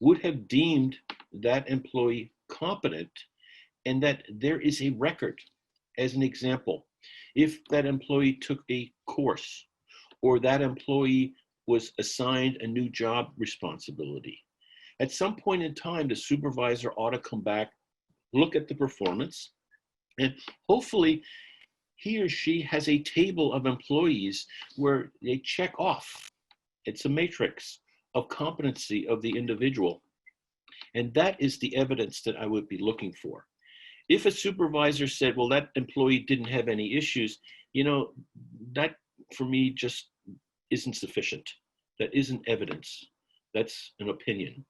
would have deemed that employee competent, and that there is a record. As an example, if that employee took a course or that employee was assigned a new job responsibility, at some point in time, the supervisor ought to come back, look at the performance, and hopefully he or she has a table of employees where they check off. It's a matrix of competency of the individual. And that is the evidence that I would be looking for. If a supervisor said, well, that employee didn't have any issues, you know, that for me just isn't sufficient. That isn't evidence. That's an opinion.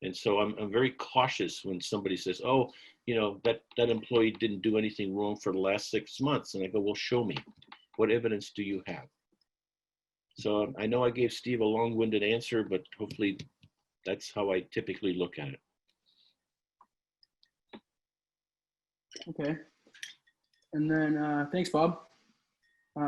And so I'm very cautious when somebody says, oh, you know, that employee didn't do anything wrong for the last 6 months. And I go, well, show me. What evidence do you have? So I know I gave Steve a long-winded answer, but hopefully that's how I typically look at it. Okay. And then thanks, Bob.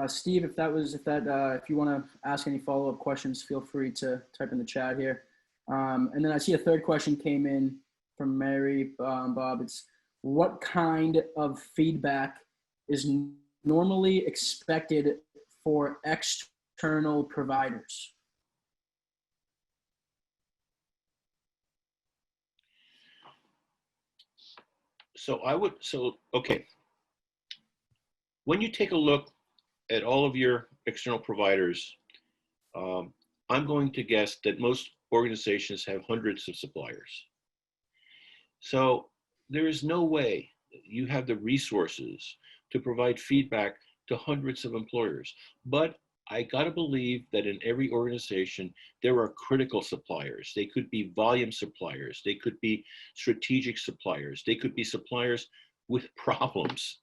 Steve, if you want to ask any follow-up questions, feel free to type in the chat here. And then I see a third question came in from Mary, Bob. It's what kind of feedback is normally expected for external providers? Okay. When you take a look at all of your external providers, I'm going to guess that most organizations have hundreds of suppliers. So there is no way you have the resources to provide feedback to hundreds of employers. But I gotta believe that in every organization, there are critical suppliers. They could be volume suppliers. They could be strategic suppliers. They could be suppliers with problems.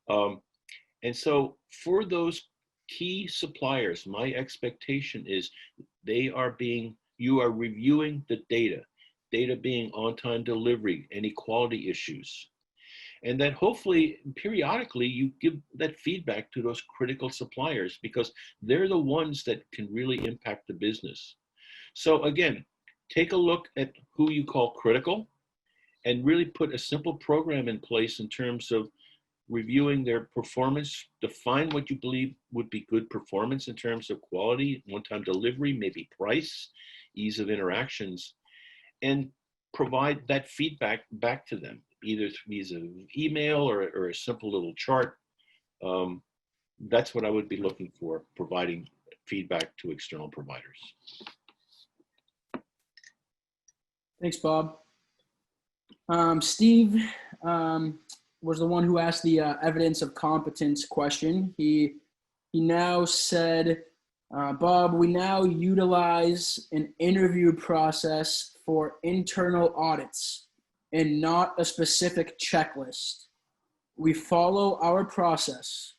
And so for those key suppliers, my expectation is you are reviewing the data being on-time delivery, any quality issues, and that hopefully periodically you give that feedback to those critical suppliers because they're the ones that can really impact the business. So again, take a look at who you call critical and really put a simple program in place in terms of reviewing their performance, define what you believe would be good performance in terms of quality, one-time delivery, maybe price, ease of interactions, and provide that feedback back to them, either through email or a simple little chart. That's what I would be looking for, providing feedback to external providers. Thanks, Bob. Steve was the one who asked the evidence of competence question. He now said, Bob, we now utilize an interview process for internal audits and not a specific checklist. We follow our process.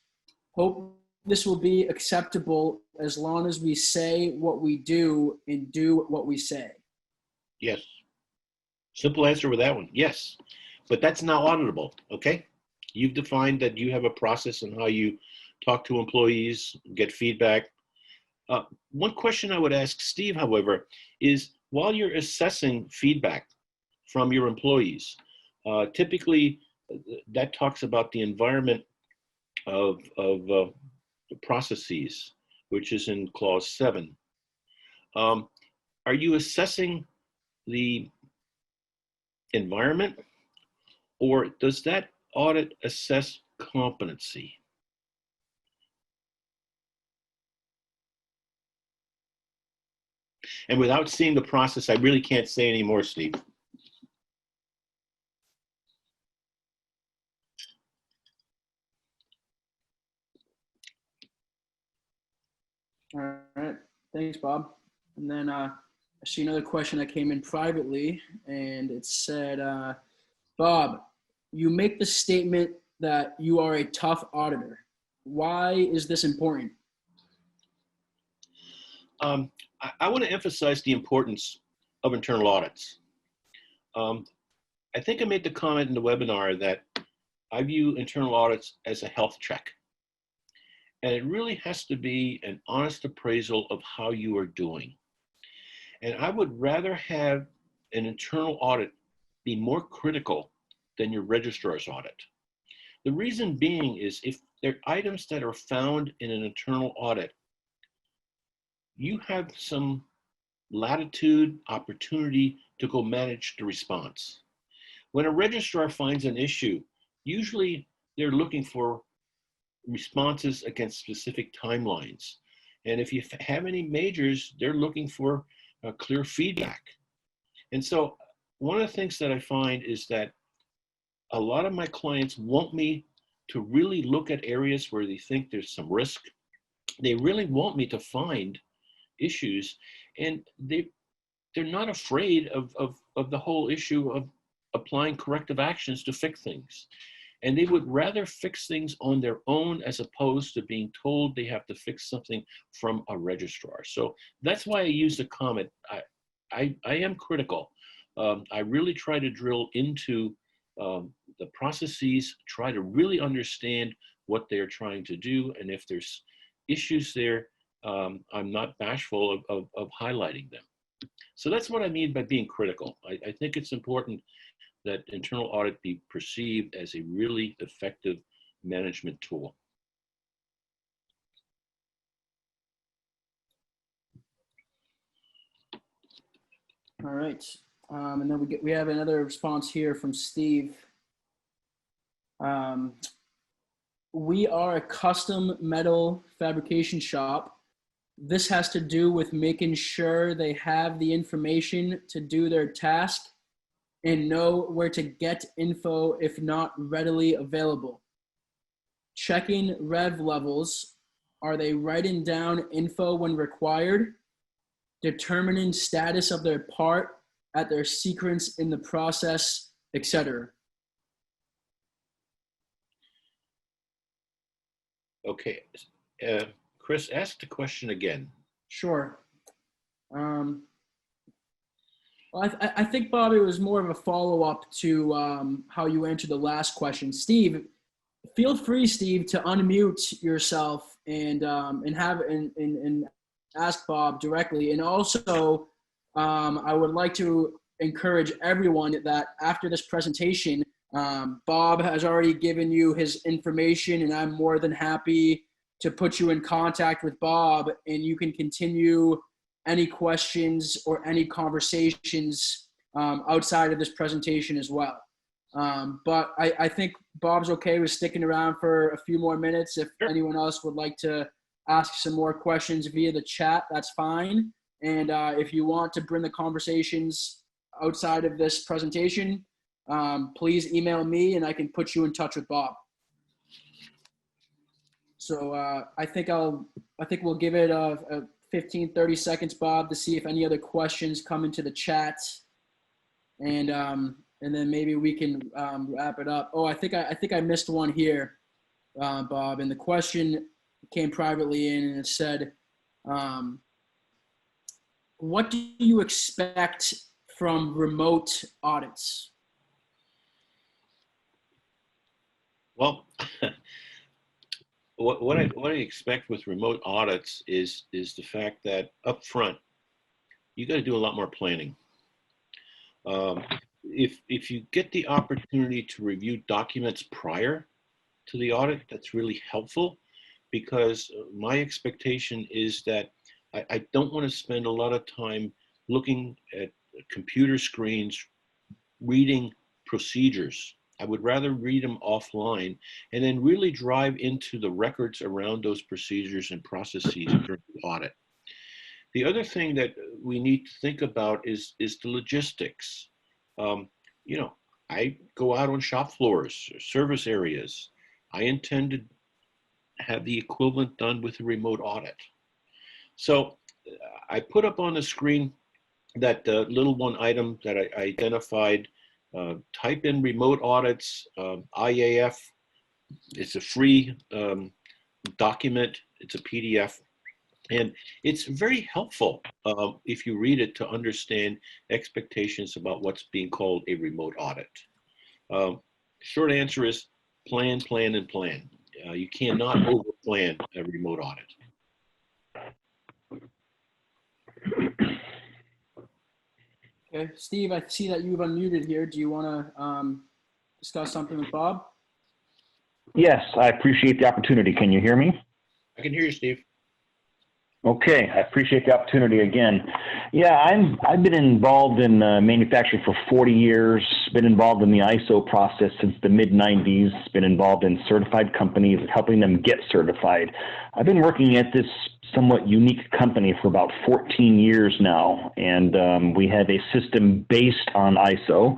Hope this will be acceptable as long as we say what we do and do what we say. Yes. Simple answer with that one, yes. But that's not auditable, okay? You've defined that you have a process on how you talk to employees, get feedback. One question I would ask Steve, however, is while you're assessing feedback from your employees, typically that talks about the environment of the processes, which is in clause 7. Are you assessing the environment, or does that audit assess competency? And without seeing the process, I really can't say any more, Steve. All right, thanks, Bob. And then I see another question that came in privately, and it said, Bob, you make the statement that you are a tough auditor. Why is this important? I want to emphasize the importance of internal audits. I think I made the comment in the webinar that I view internal audits as a health check. And it really has to be an honest appraisal of how you are doing. And I would rather have an internal audit be more critical than your registrar's audit. The reason being is if there are items that are found in an internal audit, you have some latitude, opportunity to go manage the response. When a registrar finds an issue, usually they're looking for responses against specific timelines. And if you have any majors, they're looking for clear feedback. And so one of the things that I find is that a lot of my clients want me to really look at areas where they think there's some risk. They really want me to find issues, and they're not afraid of the whole issue of applying corrective actions to fix things. And they would rather fix things on their own as opposed to being told they have to fix something from a registrar. So that's why I use the comment. I am critical. I really try to drill into the processes, try to really understand what they're trying to do. And if there's issues there, I'm not bashful of highlighting them. So that's what I mean by being critical. I think it's important that internal audit be perceived as a really effective management tool. All right. And then we have another response here from Steve. We are a custom metal fabrication shop. This has to do with making sure they have the information to do their task and know where to get info if not readily available. Checking rev levels. Are they writing down info when required? Determining status of their part at their sequence in the process, etc. Okay, Chris, ask the question again. Sure. Well, I think, Bob, it was more of a follow-up to how you answered the last question. Feel free, Steve, to unmute yourself and ask Bob directly. And also, I would like to encourage everyone that after this presentation, Bob has already given you his information, and I'm more than happy to put you in contact with Bob, and you can continue any questions or any conversations outside of this presentation as well. But I think Bob's okay with sticking around for a few more minutes. If anyone else would like to ask some more questions via the chat, that's fine. And if you want to bring the conversations outside of this presentation, please email me and I can put you in touch with Bob. So I think we'll give it a 15, 30 seconds, Bob, to see if any other questions come into the chat. And then maybe we can wrap it up. Oh, I think I missed one here, Bob. And the question came privately in, and it said, what do you expect from remote audits? Well, what I expect with remote audits is the fact that up front, you got to do a lot more planning. If you get the opportunity to review documents prior to the audit, that's really helpful, because my expectation is that I don't want to spend a lot of time looking at computer screens, reading procedures. I would rather read them offline and then really drive into the records around those procedures and processes during the audit. The other thing that we need to think about is the logistics. I go out on shop floors, service areas. I intend to have the equivalent done with a remote audit. So I put up on the screen that little one item that I identified. Type in remote audits, IAF. It's a free document. It's a PDF. And it's very helpful if you read it to understand expectations about what's being called a remote audit. Short answer is plan, plan, and plan. You cannot over-plan a remote audit. Okay, Steve, I see that you've unmuted here. Do you want to discuss something with Bob? Yes, I appreciate the opportunity. Can you hear me? I can hear you, Steve. Okay, I appreciate the opportunity again. Yeah, I've been involved in manufacturing for 40 years, been involved in the ISO process since the mid-90s, been involved in certified companies, helping them get certified. I've been working at this somewhat unique company for about 14 years now, and we have a system based on ISO,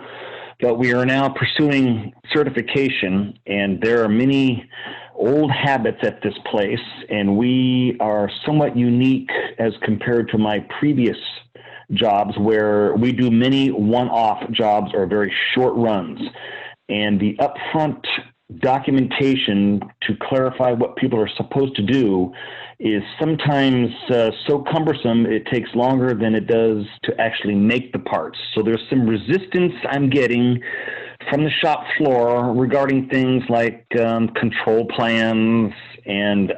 but we are now pursuing certification, and there are many old habits at this place, and we are somewhat unique as compared to my previous jobs where we do many one-off jobs or very short runs. And the upfront documentation to clarify what people are supposed to do is sometimes so cumbersome it takes longer than it does to actually make the parts. So there's some resistance I'm getting from the shop floor regarding things like control plans and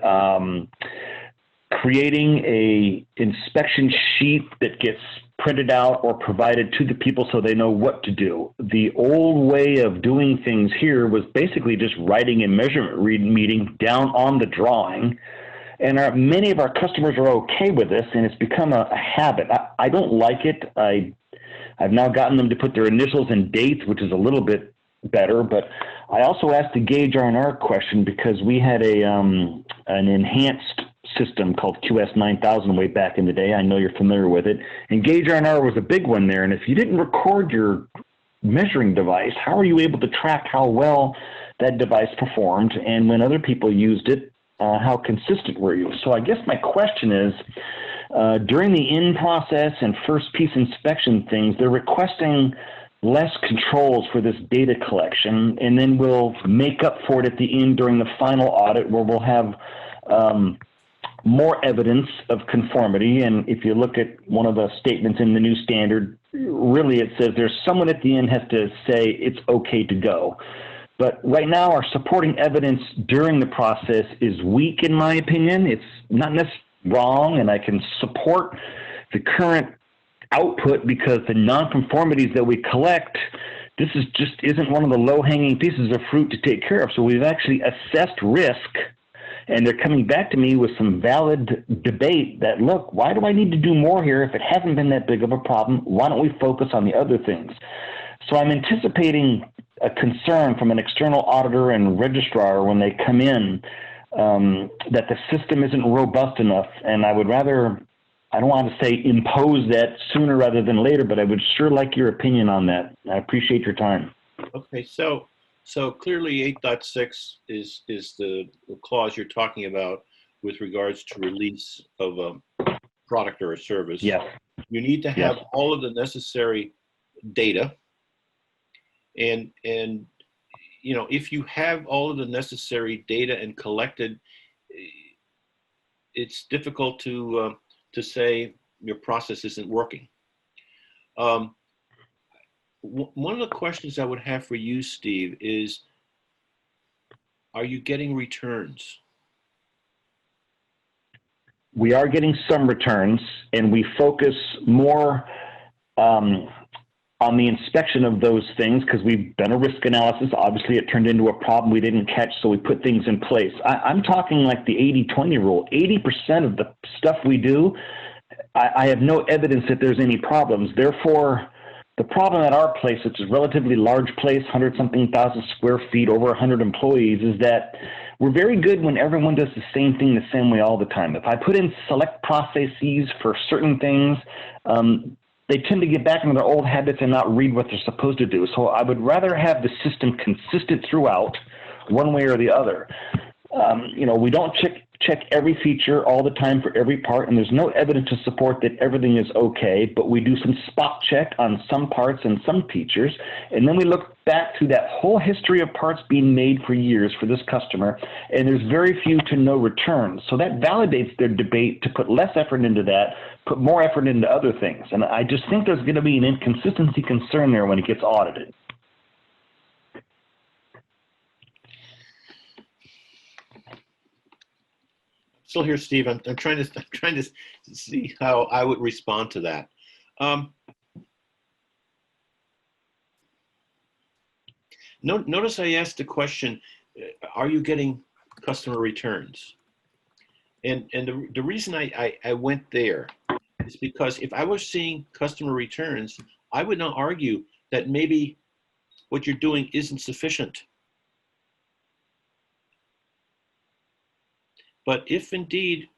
creating a inspection sheet that gets printed out or provided to the people so they know what to do. The old way of doing things here was basically just writing a measurement meeting down on the drawing. And many of our customers are okay with this, and it's become a habit. I don't like it. I've now gotten them to put their initials and dates, which is a little bit better. But I also asked the Gauge R&R question because we had an enhanced system called QS 9000 way back in the day. I know you're familiar with it. And Gauge R&R was a big one there. And if you didn't record your measuring device, how are you able to track how well that device performed? And when other people used it, how consistent were you? So I guess my question is, during the in process and first piece inspection things, they're requesting less controls for this data collection, and then we'll make up for it at the end during the final audit where we'll have more evidence of conformity. And if you look at one of the statements in the new standard, really it says there's someone at the end has to say it's okay to go. But right now, our supporting evidence during the process is weak, in my opinion. It's not necessarily wrong, and I can support the current output because the nonconformities that we collect, this is just isn't one of the low-hanging pieces of fruit to take care of. So we've actually assessed risk, and they're coming back to me with some valid debate that, look, why do I need to do more here if it hasn't been that big of a problem? Why don't we focus on the other things? So I'm anticipating a concern from an external auditor and registrar when they come in that the system isn't robust enough. And I would rather, I don't want to say impose that sooner rather than later, but I would sure like your opinion on that. I appreciate your time. Okay, so clearly 8.6 is the clause you're talking about with regards to release of a product or a service. Yes. You need to have Yes. all of the necessary data. And you know, if you have all of the necessary data and collected, it's difficult to say your process isn't working. One of the questions I would have for you, Steve, is, are you getting returns? We are getting some returns, and we focus more on the inspection of those things because we've done a risk analysis. Obviously, it turned into a problem we didn't catch, so we put things in place. I'm talking like the 80-20 rule. 80% of the stuff we do, I have no evidence that there's any problems. Therefore, the problem at our place, which is a relatively large place, 100-something thousand square feet, over 100 employees, is that we're very good when everyone does the same thing the same way all the time. If I put in select processes for certain things, they tend to get back into their old habits and not read what they're supposed to do. So I would rather have the system consistent throughout, one way or the other. You know, we don't check every feature all the time for every part, and there's no evidence to support that everything is okay, but we do some spot check on some parts and some features, and then we look back through that whole history of parts being made for years for this customer, and there's very few to no returns. So that validates their debate to put less effort into that, put more effort into other things. And I just think there's going to be an inconsistency concern there when it gets audited. Still here, Steve. I'm trying to see how I would respond to that. Notice I asked the question, are you getting customer returns? And the reason I went there is because if I was seeing customer returns, I would not argue that maybe what you're doing isn't sufficient. But if indeed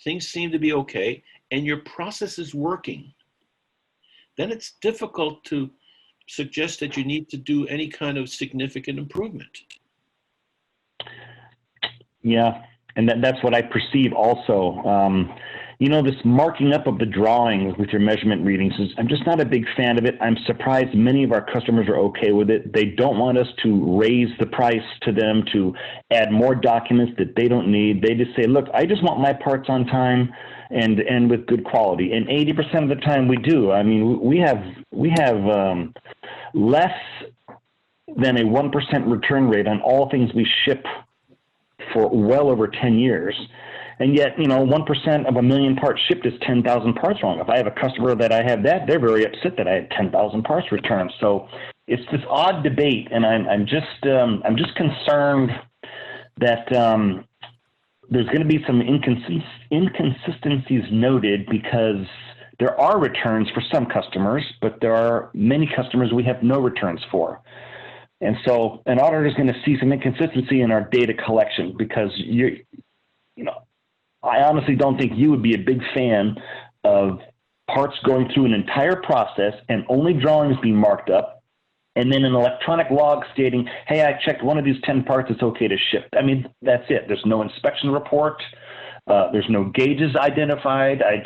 things seem to be okay and your process is working, then it's difficult to suggest that you need to do any kind of significant improvement. Yeah, and that's what I perceive also. You know, this marking up of the drawings with your measurement readings is, I'm just not a big fan of it. I'm surprised many of our customers are okay with it. They don't want us to raise the price to them, to add more documents that they don't need. They just say, look, I just want my parts on time and with good quality. And 80% of the time we do. I mean, we have less than a 1% return rate on all things we ship for well over 10 years. And yet, you know, 1% of a million parts shipped is 10,000 parts wrong. If I have a customer that I have that, they're very upset that I had 10,000 parts returned. So it's this odd debate, and I'm just concerned that there's going to be some inconsistencies noted, because there are returns for some customers, but there are many customers we have no returns for. And so an auditor is going to see some inconsistency in our data collection, because you know, I honestly don't think you would be a big fan of parts going through an entire process and only drawings being marked up, and then an electronic log stating, hey, I checked one of these 10 parts, it's okay to ship. I mean, that's it. There's no inspection report. There's no gauges identified. I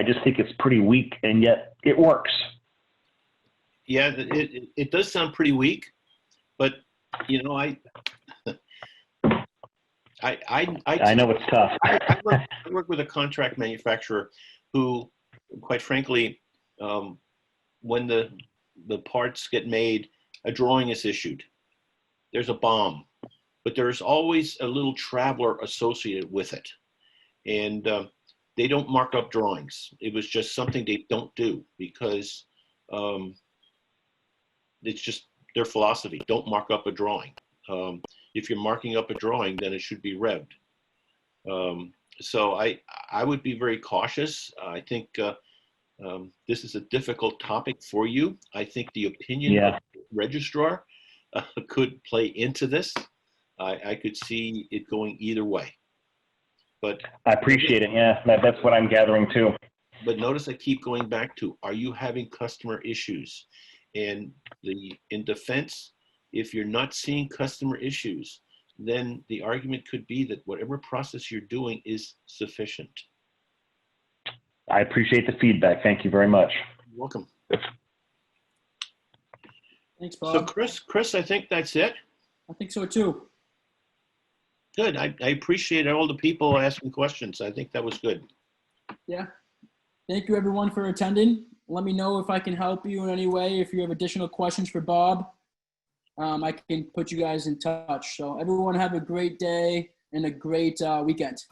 just think it's pretty weak, and yet it works. Yeah, it does sound pretty weak, but you know, I know it's tough. I work with a contract manufacturer who, quite frankly, when the parts get made, a drawing is issued. There's a BOM, but there's always a little traveler associated with it. And they don't mark up drawings. It was just something they don't do, because it's just their philosophy. Don't mark up a drawing. If you're marking up a drawing, then it should be revved. So I would be very cautious. I think this is a difficult topic for you. I think the opinion of the registrar could play into this. I could see it going either way. But I appreciate it. Yeah, that's what I'm gathering too. But notice I keep going back to, are you having customer issues? And in defense, if you're not seeing customer issues, then the argument could be that whatever process you're doing is sufficient. I appreciate the feedback. Thank you very much. You're welcome. Thanks, Bob. So Chris, I think that's it. I think so too. Good. I appreciate all the people asking questions. I think that was good. Yeah. Thank you everyone for attending. Let me know if I can help you in any way. If you have additional questions for Bob, I can put you guys in touch. So everyone have a great day and a great weekend.